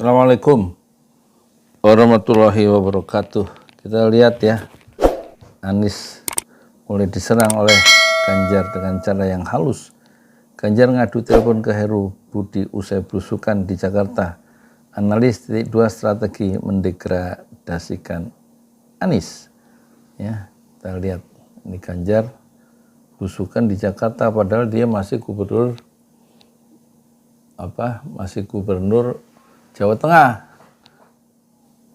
Assalamualaikum warahmatullahi wabarakatuh. Kita lihat ya, Anies mulai diserang oleh Ganjar dengan cara yang halus. Ganjar ngadu telepon ke Heru Budi usai belusukan di Jakarta. Analis titik 2 strategi mendegradasikan Anies. Ya, kita lihat ini Ganjar belusukan di Jakarta padahal dia masih gubernur Jawa Tengah,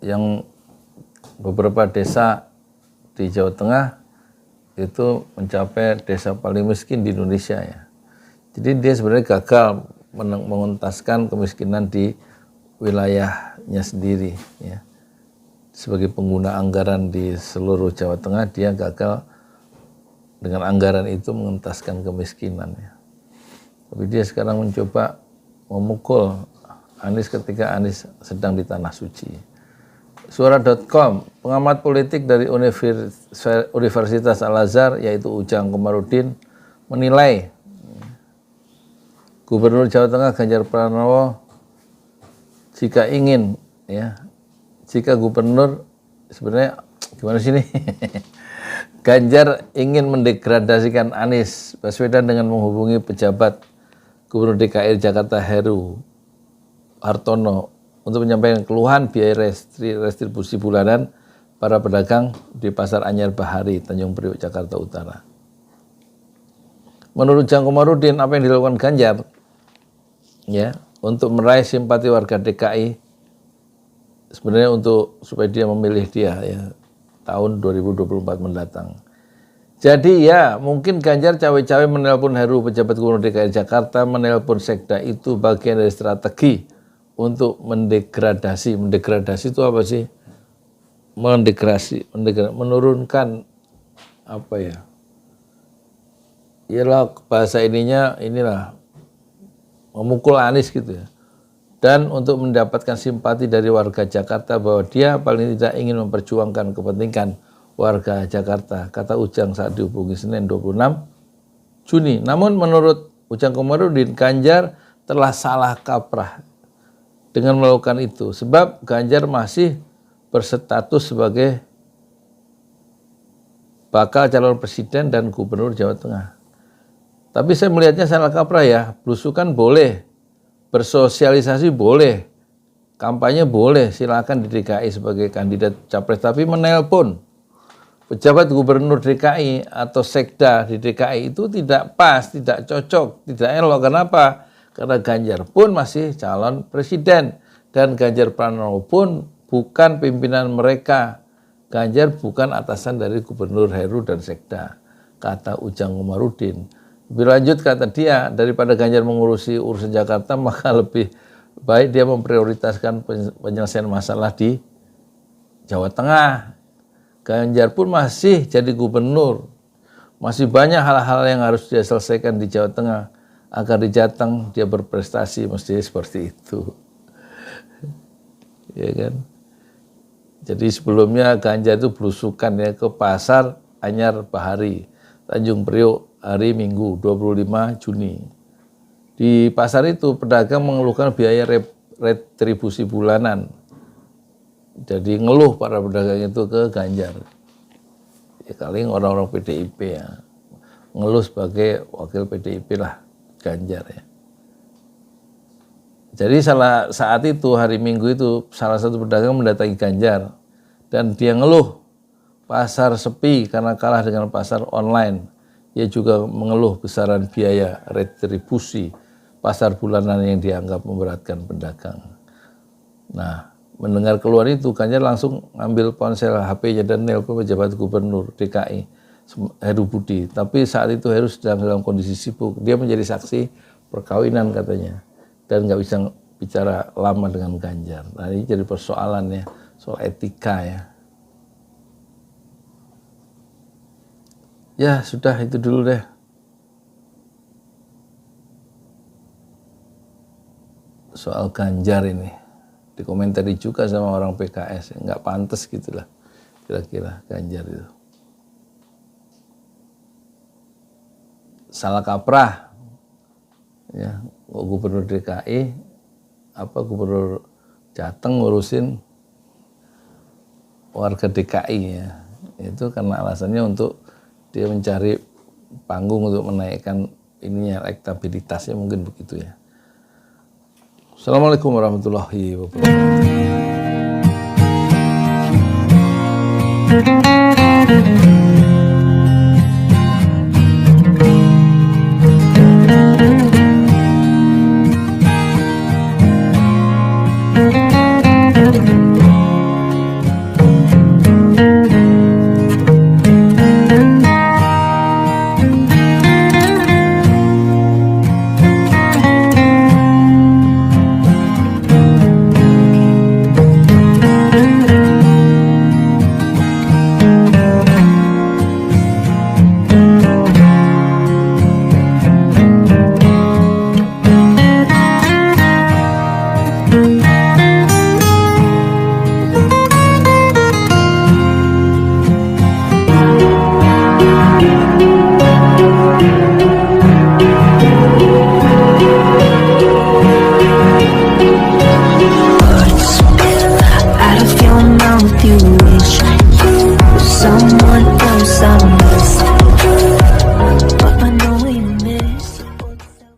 yang beberapa desa di Jawa Tengah itu mencapai desa paling miskin di Indonesia ya. Jadi dia sebenarnya gagal mengentaskan kemiskinan di wilayahnya sendiri ya. Sebagai pengguna anggaran di seluruh Jawa Tengah, dia gagal dengan anggaran itu mengentaskan kemiskinan ya. Tapi dia sekarang mencoba memukul Anies ketika Anies sedang di Tanah Suci. Suara.com, pengamat politik dari Universitas Al-Azhar yaitu Ujang Komarudin menilai Gubernur Jawa Tengah Ganjar Pranowo jika gubernur sebenarnya gimana sih nih? Ganjar ingin mendegradasikan Anies Baswedan dengan menghubungi pejabat Gubernur DKI Jakarta Heru Hartono untuk menyampaikan keluhan biaya restribusi bulanan para pedagang di Pasar Anyar Bahari, Tanjung Priok, Jakarta Utara. Menurut Ujang Komarudin, apa yang dilakukan Ganjar ya untuk meraih simpati warga DKI sebenarnya supaya dia memilih dia ya tahun 2024 mendatang. Jadi ya mungkin Ganjar cawe-cawe menelpon Heru pejabat Gubernur DKI Jakarta, menelpon Sekda itu bagian dari strategi untuk mendegradasi. Mendegradasi itu apa sih? Menurunkan apa ya? Iyalah bahasa inilah memukul Anies gitu ya. Dan untuk mendapatkan simpati dari warga Jakarta bahwa dia paling tidak ingin memperjuangkan kepentingan warga Jakarta, kata Ujang saat dihubungi Senin 26 Juni. Namun menurut Ujang Komarudin, Ganjar telah salah kaprah dengan melakukan itu, sebab Ganjar masih berstatus sebagai bakal calon presiden dan gubernur Jawa Tengah. Tapi saya melihatnya salah kaprah ya, belusukan boleh, bersosialisasi boleh, kampanye boleh, silakan di DKI sebagai kandidat capres, tapi menelpon pejabat gubernur DKI atau sekda di DKI itu tidak pas, tidak cocok, tidak elok. Kenapa? Karena Ganjar pun masih calon presiden dan Ganjar Pranowo pun bukan pimpinan mereka. Ganjar bukan atasan dari gubernur Heru dan sekda, kata Ujang Komarudin. Lebih lanjut kata dia, daripada Ganjar mengurusi urusan Jakarta, maka lebih baik dia memprioritaskan penyelesaian masalah di Jawa Tengah. Ganjar pun masih jadi gubernur. Masih banyak hal-hal yang harus dia selesaikan di Jawa Tengah. Agar di Jateng dia berprestasi, mesti seperti itu. Ya kan? Jadi sebelumnya Ganjar itu belusukan ya ke Pasar Anyar Bahari, Tanjung Priok, hari Minggu 25 Juni. Di pasar itu pedagang mengeluhkan biaya retribusi bulanan. Jadi ngeluh para pedagang itu ke Ganjar. Ya kali orang-orang PDIP ya. Ngeluh sebagai wakil PDIP lah Ganjar ya. Jadi saat itu hari Minggu itu salah satu pedagang mendatangi Ganjar dan dia ngeluh pasar sepi karena kalah dengan pasar online. Ia juga mengeluh besaran biaya retribusi pasar bulanan yang dianggap memberatkan pedagang. Nah, mendengar keluhan itu, Ganjar langsung ngambil ponsel HP-nya dan nelpon pejabat gubernur DKI, Heru Budi. Tapi saat itu Heru sedang dalam kondisi sibuk. Dia menjadi saksi perkawinan katanya. Dan nggak bisa bicara lama dengan Ganjar. Nah ini jadi persoalan ya, soal etika ya. Ya sudah itu dulu deh. Soal Ganjar ini. Dikomentari juga sama orang PKS, nggak pantas gitulah kira-kira Ganjar itu. Salah kaprah, ya gubernur DKI, gubernur Jateng ngurusin warga DKI ya. Itu karena alasannya untuk dia mencari panggung untuk menaikkan ininya, elektabilitasnya, mungkin begitu ya. Assalamualaikum warahmatullahi wabarakatuh.